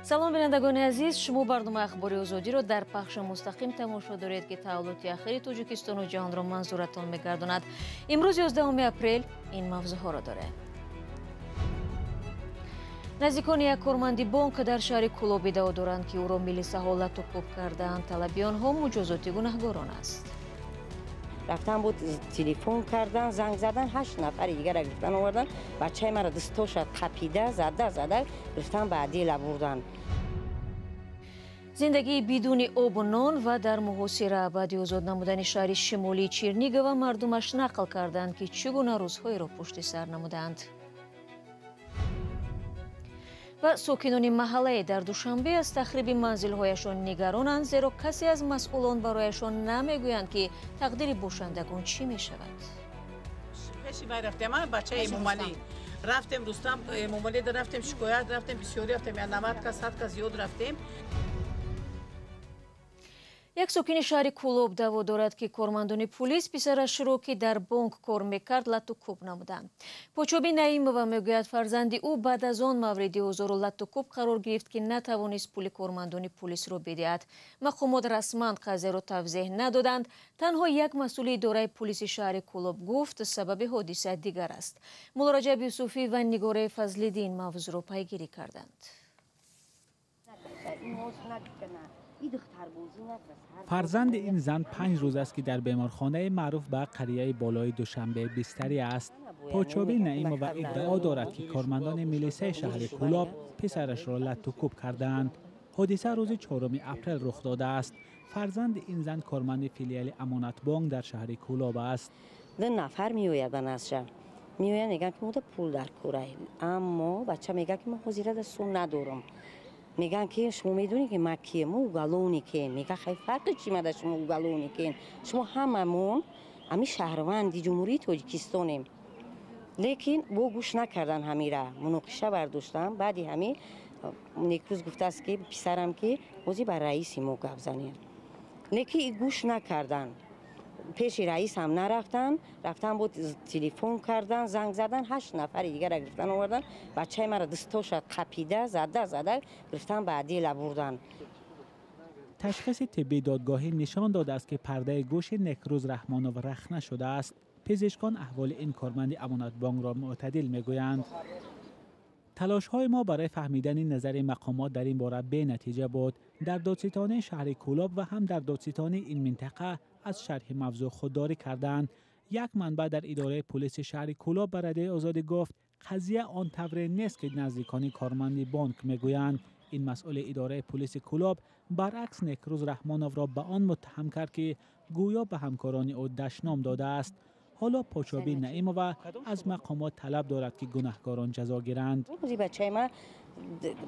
салом бинандагони азиз, шумо барнома ахбори озодиро дар пахши мустақим тамошо доред ки таваллути ахири Тоҷикистону ҷаҳонро манзуратон мегардонад. имрӯз 11 апрел ин мавзӯъҳоро дорем. наздикони як корманди бонк дар шаҳри Кӯлоб иддао доранд ки ӯро милисаҳо латуқуб кардаанд. талаби онҳо муҷозоти гунаҳгорон аст. رفتن بود تلفن کردن زنگ زدن 8 نفر دیگه را گرفتن آوردن بچه مرا دستاش قپیده زده گرفتن بعدی لبوردن. زندگی بدون آب و نان و در محاصره بعد آزاد نمودن شهر شمالی چرنیگو مردمش نقل کردند که چگونه روزهای را پشت سر نمودند. و ساکنان محله در دوشنبه از تخریب منزل‌هایشان نگرانند، زیرا کسی از مسئولان برایشان نمیگویند که تقدیر باشندگان چی میشود. پیشی من رفتم بچه مومالی رفتم رستم مومالی رفتم شکایت رفتم بسیاری رفتم 90 کس 100 کس زیاد رفتم. یک ساکن شهر کولوب دعوا دارد که کارمندان پلیس پسرش را که در بانک کار میکرد لطوکوب نمودند. پوچوبی نعیمова میگوید فرزند او بعد از آن مورد حضور لطوکوب قرار گرفت که نتوانست پول کارمندان پلیس را بدهد. مقامات رسما قضیه را توضیح ندادند. تنها یک مسئول اداره پلیس شهر کولوب گفت سبب حادثه دیگر است. مولا رجب یوسفی و نگاره فضل‌الدین موضوع را پیگیری کردند. فرزند این زن 5 روز است که در بیمارخانه معروف به قریه بالای دوشنبه بستری است. پوچوبی نعیمова ادعا دارد که کارمندان میلیسه شهر کولاب پسرش را لطوکوب کردند. حادثه روز 4 اپریل رخ داده است. فرزند این زن کارمند فیلیال امانت بانک در شهر کولاب است. 2 نفر میآید به نظر میآید میگن که ما پول در کوره اما بچه میگه که من حضور دستون ندارم. میگن که شما میدونی که ما کیه ما اوگالونی که میگه خیلی فرق چی مده شما اوگالونی که شما هممون همی شهروندی جمهوری تاجیکستانیم. لیکن با گوش نکردن همی را مناقشه برداشتم. بعدی همی نیکروز گفته است که پسرم که موزی بر رئیسی ما گفت زنیم لیکن گوش نکردن. پیش رئیس هم نرفتن رفتن بود تلفن کردن زنگ زدن 8 نفر دیگه را گرفتن آوردن بچه مرا دستاش قپیده زده گرفتن بعدی لبوردن. تشخیص طبی دادگاهی نشان داده است که پرده گوش نکروز رحمانوف رخنه شده است. پزشکان احوال این کارمند امانت بانک را معتدل میگویند. تلاش‌های ما برای فهمیدن نظر مقامات در این باره به نتیجه بود. در دادستانی شهر کولاب و هم در دادستانی این منطقه از شرح موضوع خودداری کردند. یک منبع در اداره پلیس شهر کولاب به رادیو آزاد گفت قضیه آن طوری نیست که نزدیکان کارمند بانک میگویند. این مسئول اداره پلیس کولاب برعکس نکروز رحمانوف را به آن متهم کرد که گویا به همکاران او دشنام داده است. حالا پوچوبی نعیمова از مقامات طلب دارد که گناهکاران جزا گیرند. بچه ما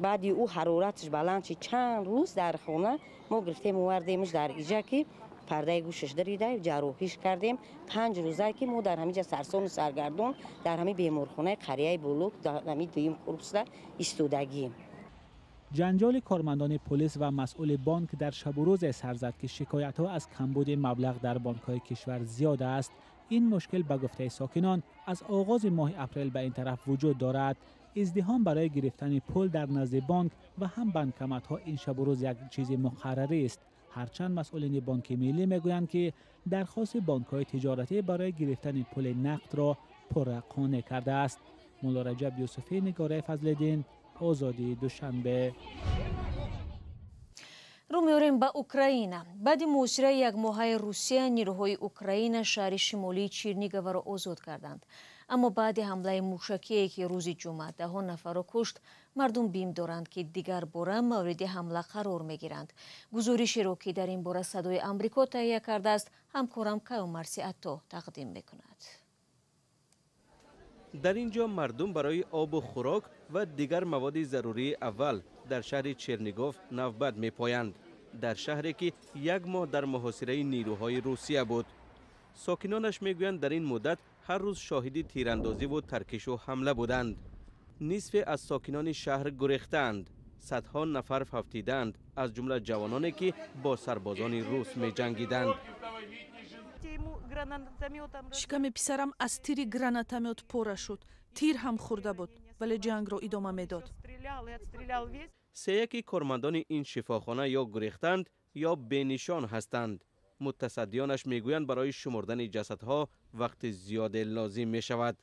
بعدی او حرارتش بلند شد چند روز در خونه ما گرفتیم آوردیمش در اینجا که پرده گوشش دریده جراحیش کردیم. 5 روزه که ما در همینجا سرسون و سرگردون در همین بیمارخانه قریه بلوک در همین دویم خروس ایستادگیم. جنجال کارمندان پلیس و مسئول بانک در شب و روز سر زد که شکایت‌ها از کمبود مبلغ در بانک‌های کشور زیاد است. این مشکل به گفته ساکنان از آغاز ماه اپریل به این طرف وجود دارد. ازدحام برای گرفتن پول در نزد بانک و هم بانکمت‌ها این شب و روز یک چیز مقرره است. هرچند مسئولین بانک ملی میگویند که درخواست بانک‌های تجارتی برای گرفتن پول نقد را پرقانع کرده است. مولا رجب یوسفی، نگاره فضل‌الدین، آزادی، دوشنبه. رو می‌آوریم به اوکراینا. بعد محاصره یک ماهه روسیه نیروهای اوکراین شهر شمالی چرنیگو را آزاد کردند. اما بعد حمله موشکی که روز جمعه 10 نفر را کشت، مردم بیم دارند که دیگر باره مورد حمله قرار می‌گیرند. گزارشی را که در این باره صدای آمریکا تهیه کرده است، همکارم کیومرثی عطا تقدیم می‌کند. در اینجا مردم برای آب و خوراک و دیگر مواد ضروری اول در شهر چرنیگوف نوبت می‌پایند. در شهری که یک ماه در محاصره نیروهای روسیه بود. ساکنانش میگویند در این مدت هر روز شاهدی تیراندازی و ترکش و حمله بودند. نصف از ساکنان شهر گریختند. صدها نفر فوتیدند، از جمله جوانانی که با سربازان روس می جنگیدند. شکم پسرم از تیر گرانتامет پاره شد. تیر هم خورده بود. ولی جنگ را ادامه میداد. سه کارمندان این شفاخانه یا گریختند یا بینشان هستند. متصدیانش میگویند برای شمردن جسدها وقت زیاد لازم می شود.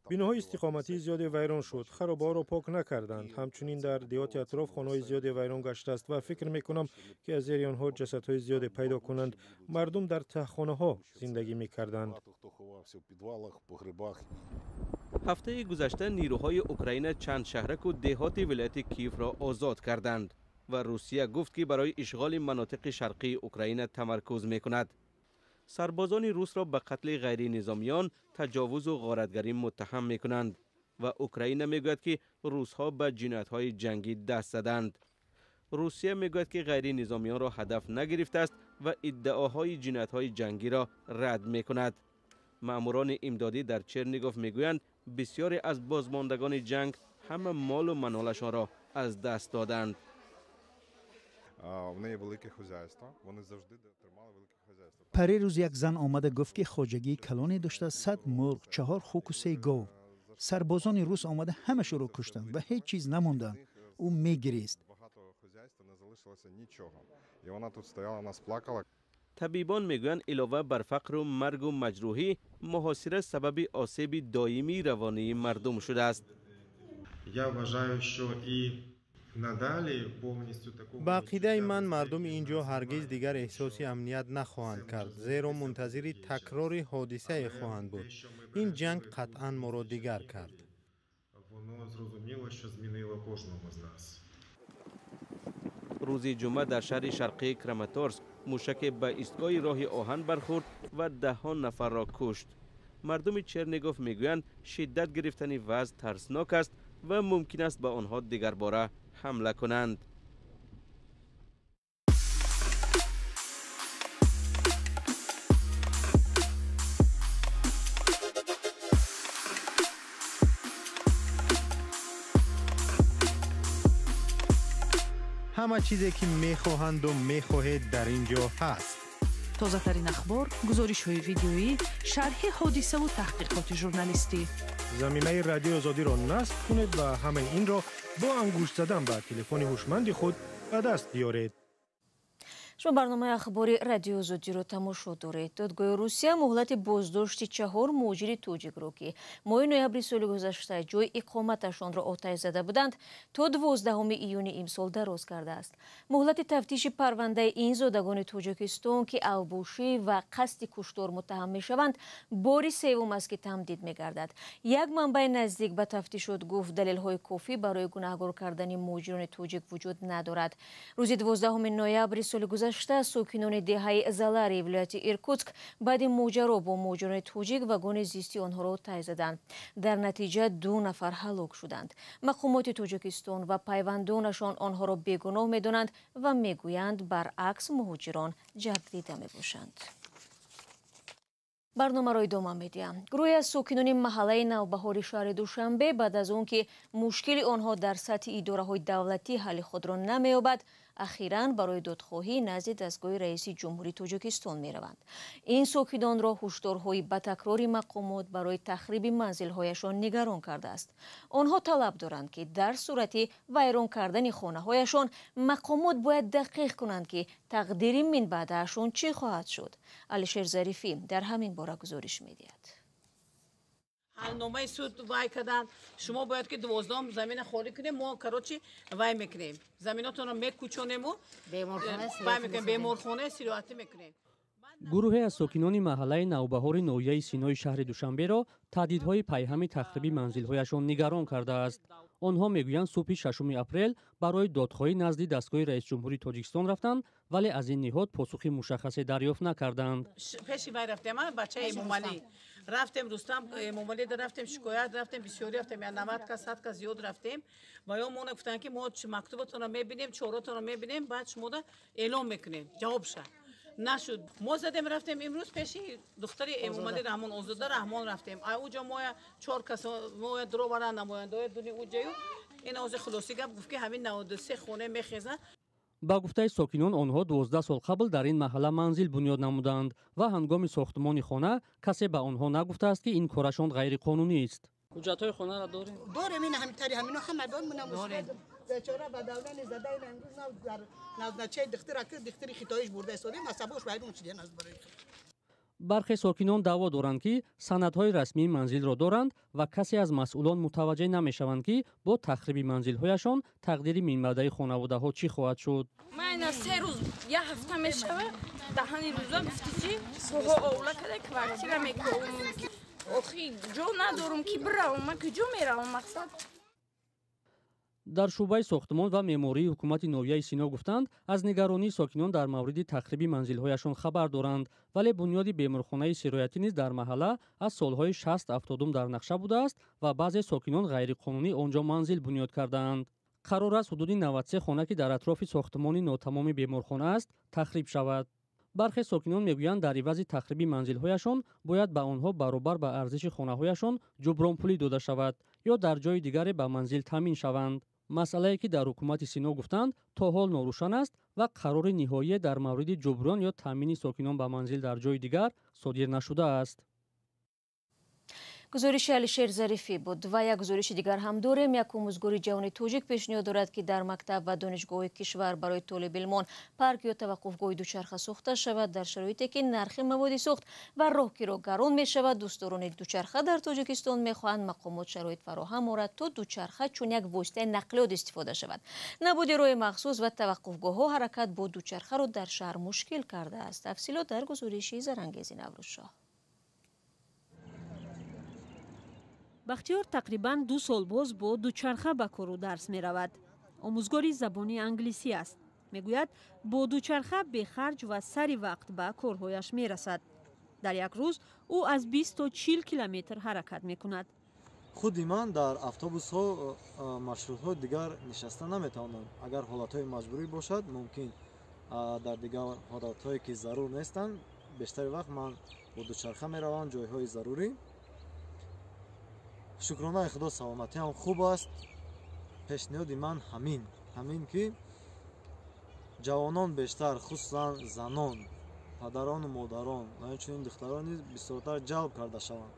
بیناهای استقامتی زیادی ویران شد. خرابه‌ها را پاک نکردند. همچنین در دیهات اطراف خانه‌های زیادی ویران گشته است و فکر می‌کنم که از زیر آنها جسدهای زیادی پیدا کنند. مردم در تهخانه‌ها زندگی می‌کردند. هفته گذشته نیروهای اوکراین چند شهرک و دهات ولایت کیف را آزاد کردند و روسیه گفت که برای اشغال مناطق شرقی اوکراین تمرکز می‌کند. سربازان روس را به قتل غیر نظامیان، تجاوز و غارتگری متهم می کنند و اوکراین می گوید که روس ها به جنایت‌های جنگی دست زدند. روسیه می گوید که غیر نظامیان را هدف نگرفته است و ادعاهای جنایت‌های جنگی را رد می کند. ماموران امدادی در چرنیگوف می گویند بسیاری از بازماندگان جنگ همه مال و منالشان را از دست دادند. پری روز یک زن آمده گفت که خواجگی کلانی داشته 100 مرغ، 4 خوک و 3 گاو. سربازان روس آمده همه شو رو کشتند و هیچ چیز نموندند. او میگریست. طبیبان میگویند علاوه بر فقر و مرگ و مجروحی، محاصره سبب آسیب دائمی روانی مردم شده است. با عقیده من مردم اینجا هرگز دیگر احساس امنیت نخواهند کرد، زیرا منتظر تکرار حادثه خواهند بود. این جنگ قطعا ما را دیگر کرد. روز جمعه در شهر شرقی کراماتورسک موشک به ایستگاه راه آهن برخورد و 10 نفر را کشت. مردم چرنیگوف میگویند شدت گرفتن وضع ترسناک است و ممکن است به آنها دیگر باره حمله کنند. همه چیزی که میخواهند و میخواهید در اینجا هست. تازه ترین اخبار، گزارش های ویدیویی، شرح حادثه و تحقیقات ژورنالیستی. زمینه رادیو آزادی را نصب کنید و همه این را با انگشت زدن به تلفن هوشمند خود به دست بیارید. شما برنامه اخباری رادیو آزادی رو تماشا دارید. دادگاه روسیه مهلت بازداشت 4 مهاجر توجیک رو که ماه نوامبر سال گذشته جای اقامتشان را آتش زده بودند تا 12 ایون امسال دراز کرده است. مهلت تفتیش پرونده این زادگان توجیکستان که اوبوشی و قصد کشتار متهم میشوند باری سوم است که تمدید میگردد. یک منبع نزدیک به تفتیشات گفت دلیل‌های کافی برای گناهکار کردن مهاجران توجیک وجود ندارد. روز 12 نوامبر سال گذشته ساکنان دهه زالاری ولایت ایرکوتسک بعد ماجرا با مهاجران توجیک واگن زیستی آنها را آتش زدند. در نتیجه 2 نفر هلاک شدند. مقامات توجیکستان و پیوندانشان آنها را بیگناه می‌دانند و میگویند برعکس مهاجران جبر دیده میباشند. برنامه را ادامه می‌دهم. گروهی از ساکنان محله نوبهار شهر دوشنبه بعد از آن که مشکل آنها در سطح اداره‌های دولتی حل خود را نمی‌یابد اخیراً برای دادخواهی نزد دستگاه رئیس جمهوری تاجیکستان می‌روند. این ساکنان را هشدارهای به تکرار مقامات برای تخریب منزل‌هایشان نگران کرده است. آنها طلب دارند که در صورت ویران کردن خانه‌هایشان مقامات باید دقیق کنند که تقدیر من بعدشان چی خواهد شد. علیشیر ظریفی در همین باره گزارش می‌دهد. حلنامه سود وای کردن شما باید که 12 زمین خالی کنیم ما کراچی وای میکنیم زمیناتون رو میکوچونیم و بیمارخانه سیراحتی میکنیم. گروهی از ساکنان محله نوبهار ناحیه سینای شهر دوشنبه را تهدیدهای پیهمی تخریب منزل‌هایشان نگران کرده است. آنها میگویند صبح 6 اپریل برای دادخواهی نزد دستگاه رئیس جمهوری تاجیکستان رفتند ولی از این نهاد پاسخ مشخصی دریافت نکردند. پیشی وای رفتیم بچه مومالی رفتیم رستم مومالی رفتیم شکایت رفتیم بسیاری رفتیم 90 تا 100 تا زیاد رفتیم و یا مون گفتن که ما مکتوبتون رو میبینیم چهارتون رو میبینیم بعد شما اعلام میکنیم جواب شد. نشد. ما زدیم رفتیم امروز پیشی دختر امامالی رحمان آزاده رحمان رفتیم اوجا ما 4 کس ما درو برا نماینده دنیا اوجایو این از خلاصی گفت که همین 93 خونه میخیزن. ба гуфтаи сокинон онҳо 12 сол қабл дар ин маҳалла манзил бунёд намуданд ва ҳангоми сохтмони хона касе ба онҳо нагуфтааст ки ин корашон ғайриқонунист. ҳуҷҷатҳои хонаро дорем? داریم این همینطوری همینا همه دار منم بیچاره به دولت زده این امروز در نزدچه دختر اکر دختری خطایش برده استادیم عصباش بیرون چیدن از برای бархе сокинон даъво доранд ки санадҳои расмии манзилро доранд ва касе аз масъулон мутаваҷҷеҳ намешаванд ки бо тахриби манзилҳояшон тақдири минбаъдаи хонаводаҳо чӣ хоҳад шуд. ман се рӯз як ҳафта мешава даҳани рӯза гуфти ки соҳо овла када квартира мекунам охи ҷо надорам ки биравам ман куҷо меравам мақсад. дар шӯъбаи сохтмон ва меъмории ҳукумати ноҳияи Сино гуфтанд аз нигаронии сокинон дар мавриди тахриби манзилҳояшон хабар доранд, вале бунёди беморхонаи сироятӣ низ дар маҳалла аз солҳои 60-70 дар нақша будааст ва баъзе сокинон ғайриқонунӣ онҷо манзил бунёд кардаанд. қарор аст ҳудуди 93 хона ки дар атрофи сохтмони нотамоми беморхона аст тахриб шавад. бархе сокинон мегӯянд дар ивази тахриби манзилҳояшон бояд ба онҳо баробар ба арзиши хонаҳояшон ҷубронпулӣ дода шавад ё дар ҷои дигаре ба манзил таъмин шаванд. масъалае ки дар ҳукумати Сино гуфтанд то ҳол норӯшан аст ва қарори ниҳоие дар мавриди ҷуброн ё таъмини сокинон ба манзил дар ҷои дигар содир нашудааст. гузориши алишер зарифӣ буд ва як гузориши дигар ҳам дорем. як омӯзгори ҷавони тоҷик пешниҳод дорад ки дар мактаб ва донишгоҳҳои кишвар барои толибилмон парк ё таваққуфгоҳи дучарха сохта шавад дар шароите ки нархи маводи сохт ва роҳгиро гарон мешавад. дӯстдорони дучарха дар тоҷикистон мехоҳанд мақомот шароит фароҳам орад то дучарха чун як воситаи нақлиёт истифода шавад. набуди роҳи махсус ва таваққуфгоҳҳо ҳаракат бо дучархаро дар шаҳр мушкил кардааст. тафсилот дар гузориши Зарангези Наврӯзшоҳ. бахтиёр тақрибан 2 сол боз бо дучарха ба кору дарс меравад. омӯзгори забони англисӣ аст. мегӯяд бо дучарха бехарҷ ва сари вақт ба корҳояш мерасад. дар як рӯз ӯ аз 20 то 40 километр ҳаракат мекунад. худи ман дар автобусҳо маршрутҳои дигар нишаста наметавонам. агар ҳолатҳои маҷбурӣ бошад мумкин дар дигар ҳолатҳое ки зарур нестанд бештари вақт ман бо дучарха меравам ҷойҳои зарурӣ. шукронаи худо саломатиам хуб аст. пешниҳоди ман ҳамин ки ҷавонон бештар хусусан занон падарону модарон ва инчунин духтарон низ бисёртар ҷалб карда шаванд.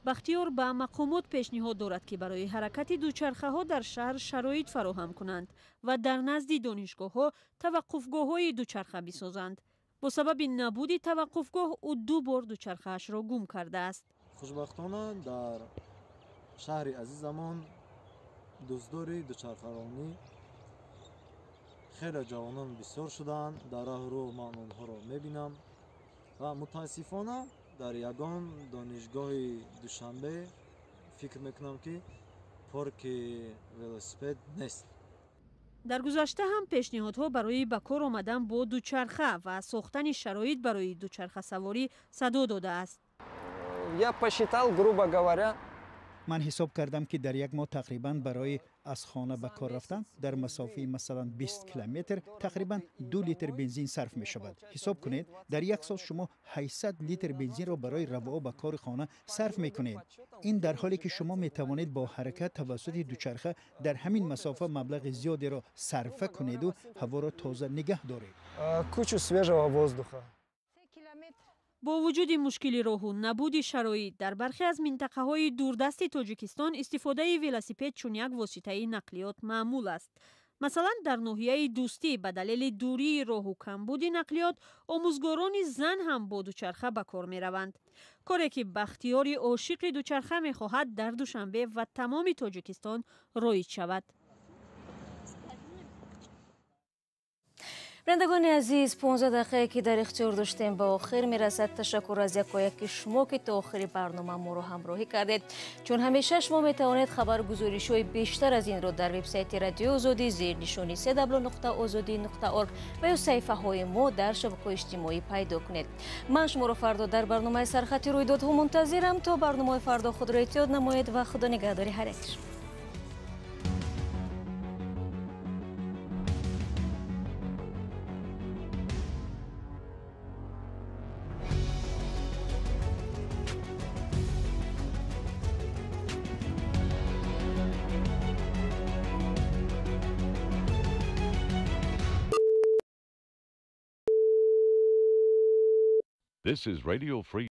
бахтиёр ба мақомот пешниҳод дорад ки барои ҳаракати дучархаҳо дар шаҳр шароит фароҳам кунанд ва дар назди донишгоҳҳо таваққуфгоҳҳои дучарха бисозанд. бо сабаби набуди таваққуфгоҳ ӯ 2 бор дучархаашро гум кардааст. хушбахтона дар шаҳри азизамон дӯстдори дучархаронӣ хеле ҷавонон бисёр шудаанд. дар роҳрӯ ман онҳоро мебинам ва мутаассифона дар ягон донишгоҳи душанбе фикр мекунам ки парки велосипед нест. дар гузашта ҳам пешниҳодҳо барои ба кор омадан бо дучарха ва сохтани шароит барои дучархасаворӣ садо додааст. Я посчитал, грубо говоря, ман ҳисоб кардам ки дар як моҳ тақрибан барои аз хона ба кор рафтан дар масофаи масалан 20 километр тақрибан 2 литр бензин сарф мешавад. ҳисоб кунед дар як сол шумо 800 литр бензинро барои равоо ба кори хона сарф мекунед. ин дар ҳоле ки шумо метавонед бо ҳаракат тавассути дучарха дар ҳамин масофа маблағи зиёдеро сарфа кунеду ҳаворо тоза нигаҳ доред. кучу свежего воздуха. бо вуҷуди мушкили роҳу набуди шароит дар бархе аз минтақаҳои дурдасти тоҷикистон истифодаи велосипед чун як воситаи нақлиёт маъмул аст. масалан дар ноҳияи дӯстӣ ба далели дурии роҳу камбуди нақлиёт омӯзгорони зан ҳам бо дучарха ба кор мераванд. коре ки бахтиёри ошиқи дучарха мехоҳад дар душанбе ва тамоми тоҷикистон роиҷ шавад. бинандагони азиз 15 дақиқае ки дар ихтиёр доштем ба охир мерасад. ташаккур аз якояки шумо ки то охири барнома моро ҳамроҳӣ кардед. чун ҳамеша шумо метавонед хабаргузоришҳои бештар аз инро дар вебсайти радиои озодӣ зернишони www.ozodi.org ва ё саҳифаҳои мо дар шабакаҳои иҷтимоӣ пайдо кунед. ман шуморо фардо дар барномаи сархати рӯйдодҳо мунтазирам. то барномаи фардо худро эҳтиёт намоед ва худо нигаҳдори ҳар як. This is Radio Free